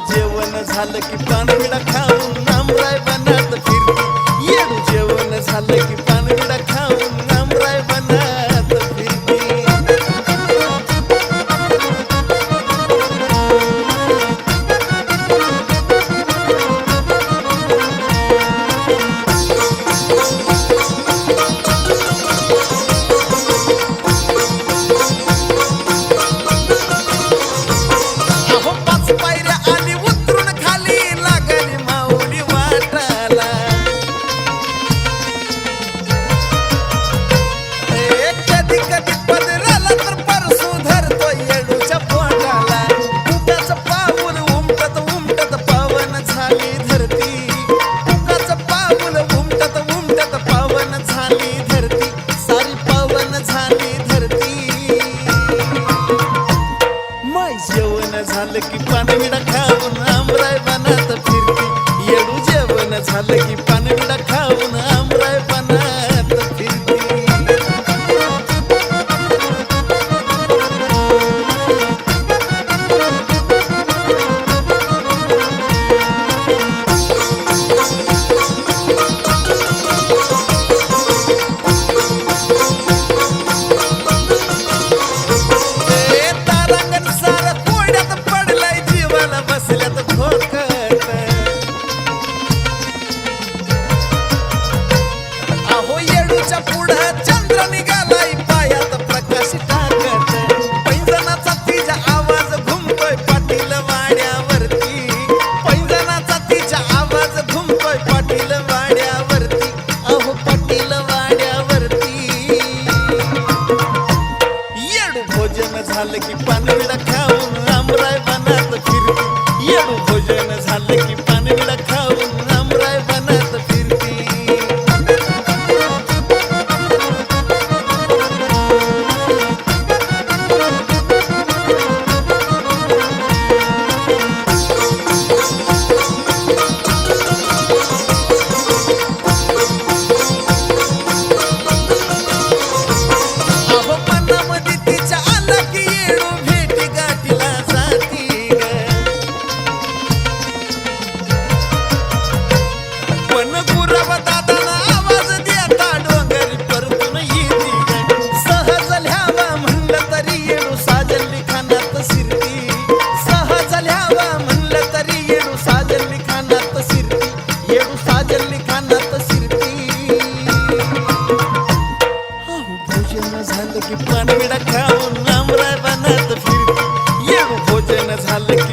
जेवण झालं की पानविडा खाऊन आमराय बनात फिरती। येडू जेवण झालं की पानविडा खाऊन आमराय बनात फिरती। जेवण झालं की पानविडा खाऊन आमराय बनात फिरती। येडू जेवण झालं की पानविडा खाऊन आमराय बनात फिरती। पुढं चंद्र निघालाय पायात प्रकाश टाकत। पैंजणाचा तिचा आवाज घुमतोय पाटील वाड्यावरती। पैंजणाचा तिचा आवाज घुमतोय पाटील वाड्यावरती। अहो पाटील वाड्यावरती। येडू भोजन झालं की पानविडा खाऊन आमराय बनात फिरती। येडू भोजन झालं की पानविडा खाऊन आमराय बनात फिरती। झालं की पानविडा खाऊन आमराय बनात फिरती। येडू भोजन झालं